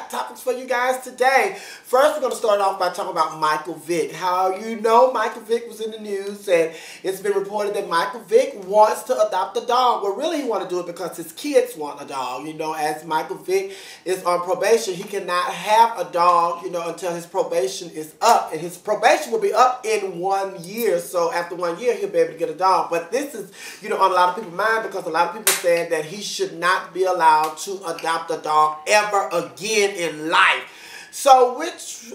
got topics for you guys today. First, we're going to start off by talking about Michael Vick. How you know Michael Vick was in the news, and it's been reported that Michael Vick wants to adopt a dog. Well, really, he wants to do it because his kids want a dog. You know, as Michael Vick is on probation, he cannot have a dog, you know, until his probation is up. And his probation will be up in 1 year. So after 1 year, he'll be able to get a dog. But this is, you know, on a lot of people's mind because a lot of people saying that he should not be allowed to adopt a dog ever again in life. So which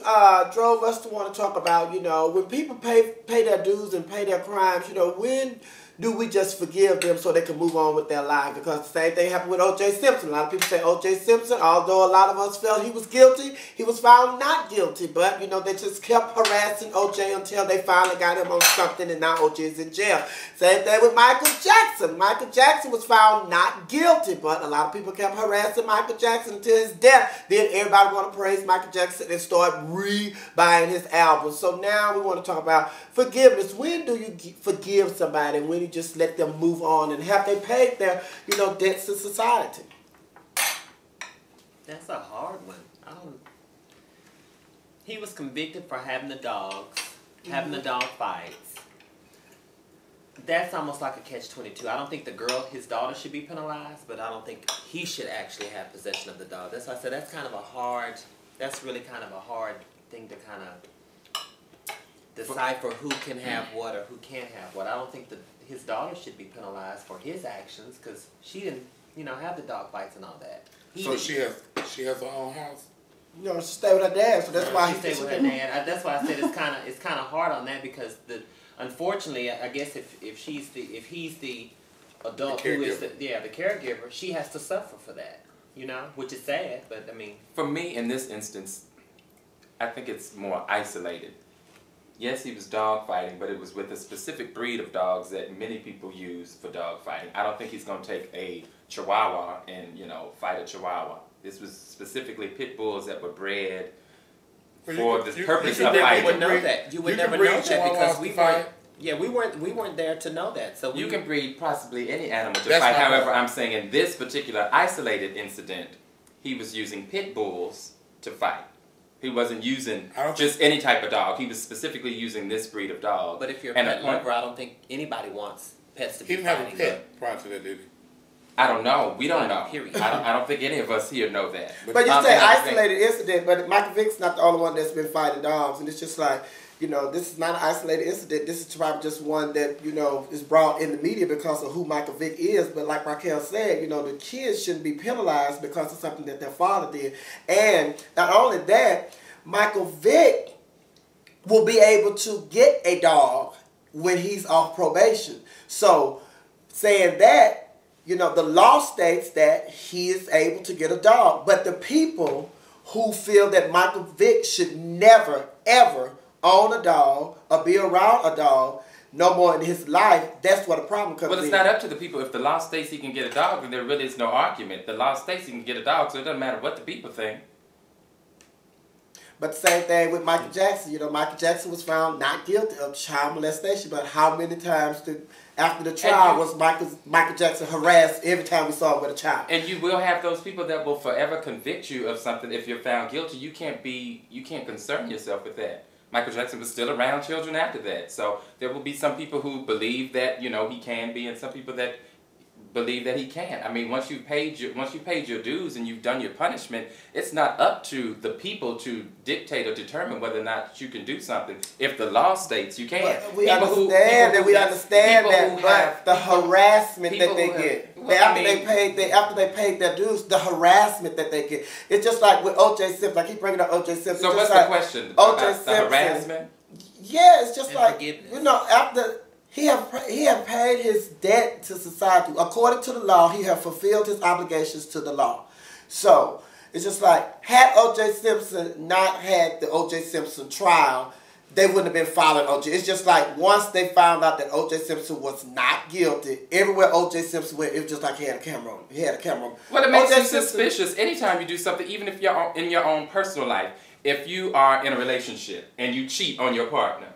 drove us to want to talk about, you know, when people pay their dues and pay their crimes, you know, when do we just forgive them so they can move on with their life? Because the same thing happened with O.J. Simpson. A lot of people say O.J. Simpson, although a lot of us felt he was guilty, he was found not guilty. But, you know, they just kept harassing O.J. until they finally got him on something, and now O.J. is in jail. Same thing with Michael Jackson. Michael Jackson was found not guilty, but a lot of people kept harassing Michael Jackson until his death. Then everybody want to praise Michael Jackson and start re-buying his albums. So now we want to talk about forgiveness. When do you forgive somebody? When you just let them move on, and have they paid their, you know, debts to society? That's a hard one. He was convicted for having the dogs, having the dog fights. That's almost like a catch-22. I don't think his daughter should be penalized, but I don't think he should actually have possession of the dog. That's why I said that's really kind of a hard thing to kind of decipher who can have what or who can't have what. I don't think that his daughter should be penalized for his actions because she didn't, you know, have the dog fights and all that. So she has her own house. You know, she stayed with her dad, so that's why she stayed with her dad. That's why I said it's kind of hard on that because unfortunately, I guess if he's the adult who is the caregiver, she has to suffer for that. You know, which is sad, but I mean, for me in this instance, I think it's more isolated. Yes, he was dog fighting, but it was with a specific breed of dogs that many people use for dog fighting. I don't think he's going to take a Chihuahua and, you know, fight a Chihuahua. This was specifically pit bulls that were bred for the purpose of fighting. You would know that. You would never know that because we weren't. Yeah, we weren't there to know that. So you can breed possibly any animal to fight. However, I'm saying in this particular isolated incident, he was using pit bulls to fight. He wasn't using just any type of dog. He was specifically using this breed of dog. But if you're a pet lover, I don't think anybody wants pets to be fighting. He didn't have a pet prior to that, did he? I don't know. We don't know. Period. I don't think any of us here know that. But you say isolated incident, but Michael Vick's not the only one that's been fighting dogs. And it's just like, you know, this is not an isolated incident. This is probably just one that, you know, is brought in the media because of who Michael Vick is. But like Raquel said, you know, the kids shouldn't be penalized because of something that their father did. And not only that, Michael Vick will be able to get a dog when he's off probation. So, saying that, you know, the law states that he is able to get a dog. But the people who feel that Michael Vick should never, ever own a dog or be around a dog no more in his life, that's what the problem comes in. Well, it's not up to the people. If the law states he can get a dog, then there really is no argument. The law states he can get a dog, so it doesn't matter what the people think. But the same thing with Michael Jackson. You know, Michael Jackson was found not guilty of child molestation, but how many times after the trial was Michael Jackson harassed every time we saw him with a child? And you will have those people that will forever convict you of something if you're found guilty. You can't concern yourself with that. Michael Jackson was still around children after that. So there will be some people who believe that, you know, he can be, and some people that believe that he can't. I mean, once you've paid your dues and you've done your punishment, it's not up to the people to dictate or determine whether or not you can do something. If the law states you can, but we understand that, but the harassment that they get after they paid their dues, the harassment that they get, it's just like with O.J. Simpson. I keep bringing up O.J. Simpson. So what's the question? O.J. Simpson. The harassment? Yeah, it's just like, you know, after. He have paid his debt to society. According to the law, he have fulfilled his obligations to the law. So, it's just like, had O.J. Simpson not had the O.J. Simpson trial, they wouldn't have been following O.J. It's just like, once they found out that O.J. Simpson was not guilty, everywhere O.J. Simpson went, it was just like he had a camera on him. He had a camera on him. Well, it makes you suspicious anytime you do something, even if you're in your own personal life. If you are in a relationship and you cheat on your partner,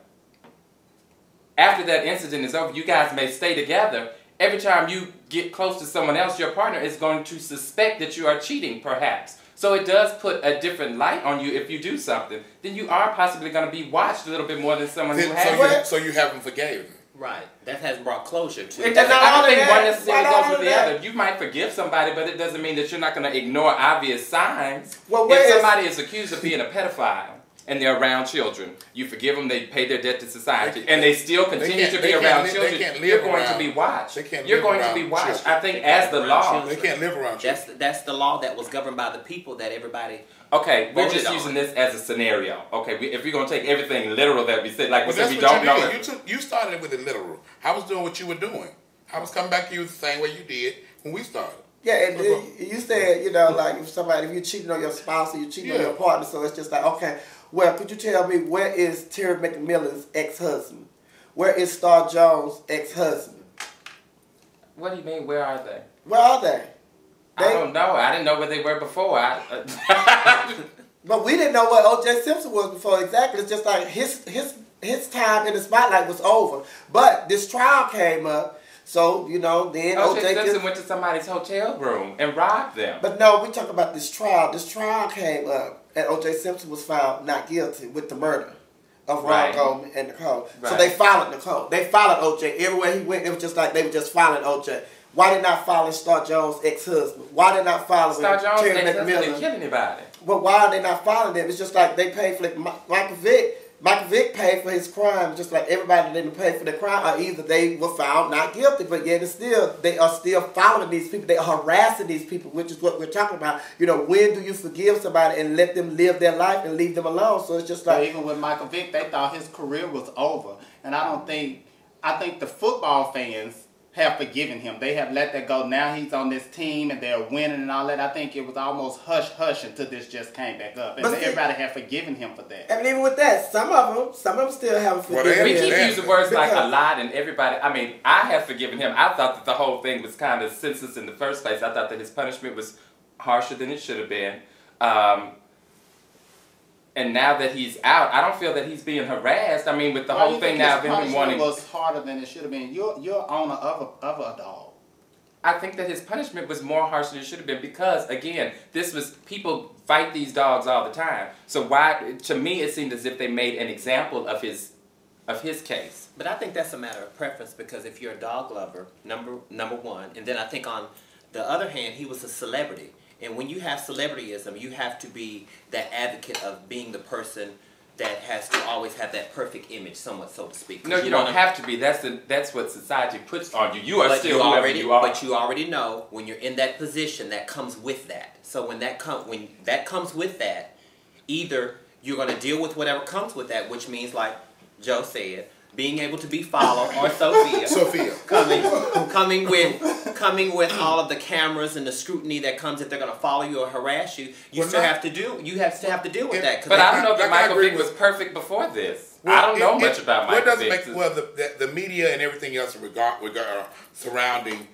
after that incident is over, you guys may stay together. Every time you get close to someone else, your partner is going to suspect that you are cheating, perhaps. So it does put a different light on you if you do something. Then you are possibly going to be watched a little bit more than someone who has. So you haven't forgave him. Right. That has brought closure to It it. doesn't, I don't think one necessarily Why not goes with the that? other. You might forgive somebody, but it doesn't mean that you're not going to ignore obvious signs. Well, if somebody is accused of being a pedophile and they're around children, you forgive them, they pay their debt to society, and they still continue to be around children, you're going to be watched. You're going to be watched. I think as the law... They can't live around children. That's the law that was governed by the people that everybody... Okay, we're just on. using this as a scenario. Okay, if we're going to take everything literal that we said, like we Well, said, we that's don't what know. you started it with it literal. I was doing what you were doing. I was coming back to you the same way you did when we started. Yeah, and then you said, like if you're cheating on your spouse or you're cheating on your partner, so it's just like, okay, well, could you tell me where is Terry McMillan's ex-husband? Where is Star Jones' ex-husband? What do you mean, where are they? Where are they? I don't know. I didn't know where they were before. But we didn't know what O.J. Simpson was before exactly. It's just like his time in the spotlight was over. But this trial came up, so then O.J. Simpson went to somebody's hotel room and robbed them. But no, we talk about this trial. This trial came up, and O.J. Simpson was found not guilty with the murder of Ron Goldman and Nicole. Right. So they followed Nicole. They followed O.J. everywhere he went. It was just like they were just following O.J. Why did not follow Star Jones' ex-husband? Why did not follow Star Jones' Terry ex-husband didn't McMillan? kill anybody. But why are they not following them? It's just like they paid for Michael Vick. Michael Vick paid for his crime, just like everybody didn't pay for their crime, or either they were found not guilty, but yet they are still following these people. They are harassing these people, which is what we're talking about. When do you forgive somebody and let them live their life and leave them alone? So it's just like... But even with Michael Vick, they thought his career was over. And I think the football fans have forgiven him. They have let that go. Now he's on this team and they're winning and all that. I think it was almost hush-hush until this just came back up. And everybody had forgiven him for that. And even with that, some of them still haven't forgiven him. We keep using words like a lot and everybody. I mean, I have forgiven him. I thought that the whole thing was kind of senseless in the first place. I thought that his punishment was harsher than it should have been. And now that he's out, I don't feel that he's being harassed. I mean, with the whole thing now of him wanting... was harder than it should have been. You're owner of a dog. I think that his punishment was more harsh than it should have been because, again, people fight these dogs all the time. So why, to me, it seemed as if they made an example of his case. But I think that's a matter of preference because if you're a dog lover, number one, and then I think on the other hand, he was a celebrity. And when you have celebrityism, you have to be that advocate of being the person that has to always have that perfect image, somewhat, so to speak. No, you don't have to be. That's what society puts on you. You are still whoever you are. But you already know when you're in that position that comes with that. So when that comes with that, either you're going to deal with whatever comes with that, which means, like Joe said, being able to be followed, or Sophia coming with all of the cameras and the scrutiny that comes if they're going to follow you or harass you. You still have to deal with that. But I don't know that Michael Vick was perfect before this. I don't know much about Michael Vick. The media and everything else surrounding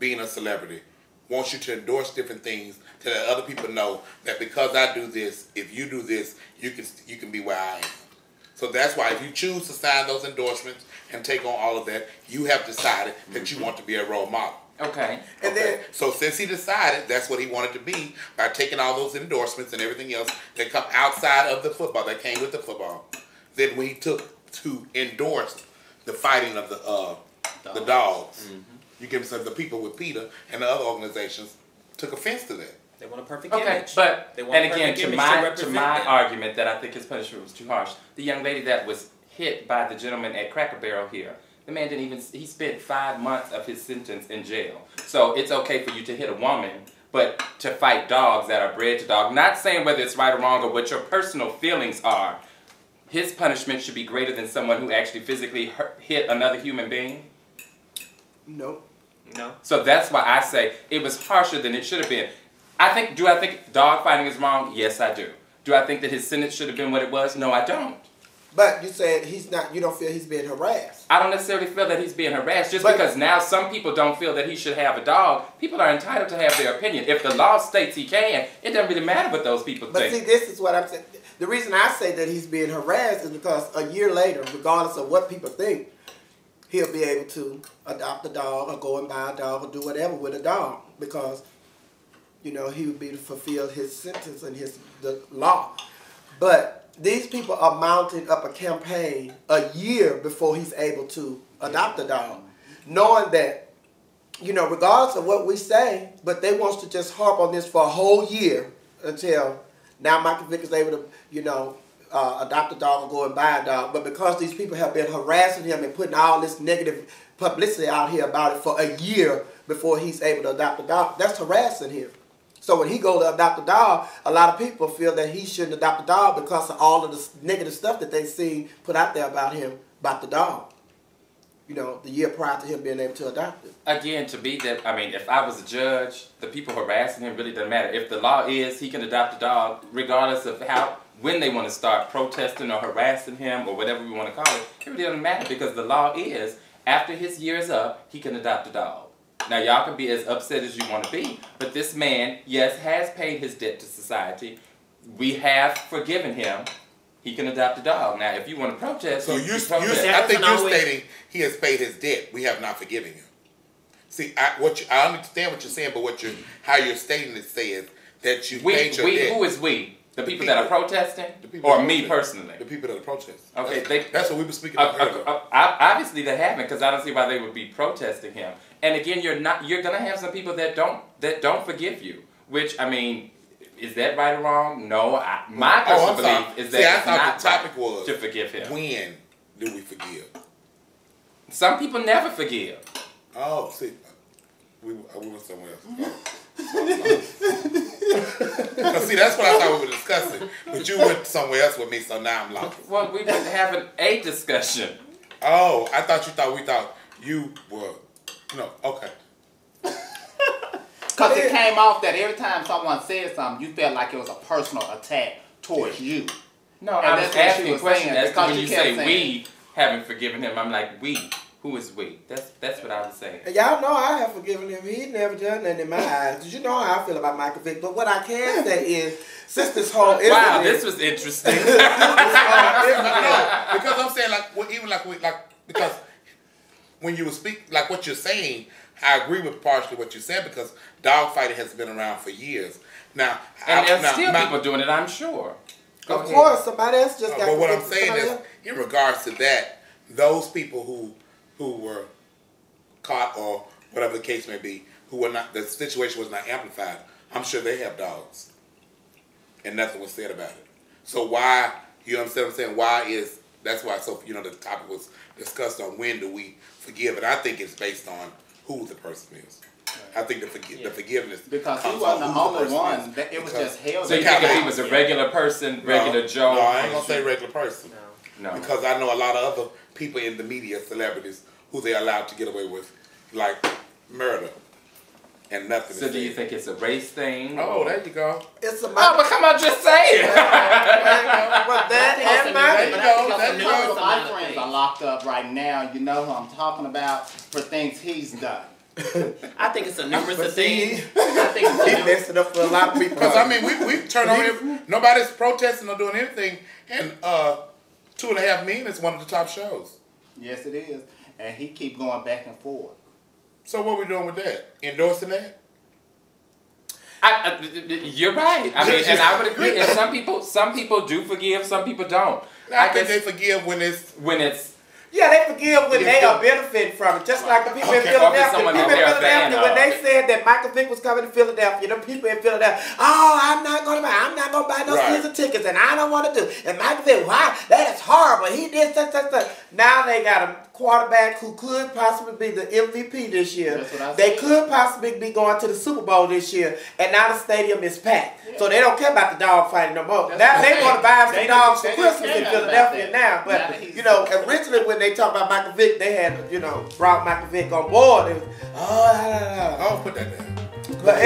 being a celebrity wants you to endorse different things to let other people know that because I do this, if you do this, you can be where I am. So that's why if you choose to sign those endorsements and take on all of that, you have decided that you want to be a role model. Okay. So since he decided that's what he wanted to be by taking all those endorsements and everything else that come outside of the football, that came with the football, then when he took to endorse the fighting of the dogs, you give some the people with PETA and the other organizations took offense to that. They want a perfect image. But and again, to my argument that I think his punishment was too harsh, the young lady that was hit by the gentleman at Cracker Barrel here, the man he spent 5 months of his sentence in jail. So it's okay for you to hit a woman, but to fight dogs that are bred to dogs, not saying whether it's right or wrong or what your personal feelings are, his punishment should be greater than someone who actually physically hit another human being? No. So that's why I say it was harsher than it should have been. Do I think dog fighting is wrong? Yes, I do. Do I think that his sentence should have been what it was? No, I don't. But you said you don't feel he's being harassed. I don't necessarily feel that he's being harassed because now some people don't feel that he should have a dog. People are entitled to have their opinion. If the law states he can, it doesn't really matter what those people think. But see, this is what I'm saying. The reason I say that he's being harassed is because a year later, regardless of what people think, he'll be able to adopt a dog or go and buy a dog or do whatever with a dog because he would be to fulfill his sentence and the law. But these people are mounting up a campaign a year before he's able to adopt a dog, knowing that, regardless of what we say, but they want to just harp on this for a whole year until now Michael Vick is able to, adopt a dog or go and buy a dog. But because these people have been harassing him and putting all this negative publicity out here about it for a year before he's able to adopt a dog, that's harassing him. So when he goes to adopt a dog, a lot of people feel that he shouldn't adopt a dog because of all of the negative stuff that they see put out there about him, about the dog. The year prior to him being able to adopt it. Again, to be that, if I was a judge, the people harassing him really doesn't matter. If the law is he can adopt a dog, regardless of when they want to start protesting or harassing him or whatever we want to call it, it really doesn't matter because the law is, after his year is up, he can adopt a dog. Now, y'all can be as upset as you want to be, but this man, yes, has paid his debt to society. We have forgiven him. He can adopt a dog. Now, if you want to protest, so I think you're stating he has paid his debt. We have not forgiven him. See, I understand what you're saying, but how you're stating it says that you paid your debt. Who is we? The people that are protesting, or me personally? The people that are protesting. Okay, that's what we were speaking about earlier. Obviously, they haven't, because I don't see why they would be protesting him. And again, you're gonna have some people that don't forgive you. Which, is that right or wrong? No, my personal belief is that I thought the topic was to forgive him. When do we forgive? Some people never forgive. Oh, see, we went somewhere else. See, that's what I thought we were discussing. But you went somewhere else with me, so now I'm lost. Well, we've been having a discussion. Oh, I thought we thought you were. No, okay. Because it came off that every time someone said something, you felt like it was a personal attack towards you. No, and I was asking a question as to when you say saying, we haven't forgiven him. I'm like, we. Who is we? That's what I was saying. And y'all know I have forgiven him. He's never done nothing in my eyes. Because you know how I feel about Michael Vick. But what I can say is, since this whole incident... Wow, this was interesting. Because I'm saying, because when you speak, like what you're saying, I agree with partially what you're saying because dog fighting has been around for years. Now, and there's still people doing it, I'm sure. Of course, somebody else just got... But what I'm saying is, in regards to that, those people who were caught or whatever the case may be, the situation was not amplified, I'm sure they have dogs. And nothing was said about it. So why, you understand what I'm saying? That's why, the topic was discussed on when do we forgive. And I think it's based on who the person is. I think the forgiveness because he wasn't the only one. It was just held. So you think if he was a regular person, regular Joe? No, I ain't gonna say regular person. No. Because I know a lot of other people in the media, celebrities, who they allowed to get away with, like murder and nothing. So do you think it's a race thing? Oh, there you go. It's a but come on, just say it. But that and my friends are locked up right now. You know who I'm talking about for things he's done. I think it's a numerous of things. I think he's messing up for a lot of people. Because we turn on here, nobody's protesting or doing anything, and 2.5 Million is one of the top shows. Yes, it is, and he keep going back and forth. So what are we doing with that? Endorsing that? You're right. And I would agree. And some people do forgive, some people don't. I think they forgive when it's. Yeah, they forgive when they are benefiting from it. Just like the people in Philadelphia. When they said that Michael Vick was coming to Philadelphia, the people in Philadelphia, I'm not gonna buy no season tickets, and I don't want to do. And Michael Vick, why? That is horrible. He did such. Now they got a quarterback who could possibly be the MVP this year. They could possibly be going to the Super Bowl this year, and now the stadium is packed. Yeah. So they don't care about the dog fighting no more. Now they want to buy some dogs for Christmas in Philadelphia now. But originally when they talked about Michael Vick, they had brought Michael Vick on board. It was, oh, put that down. But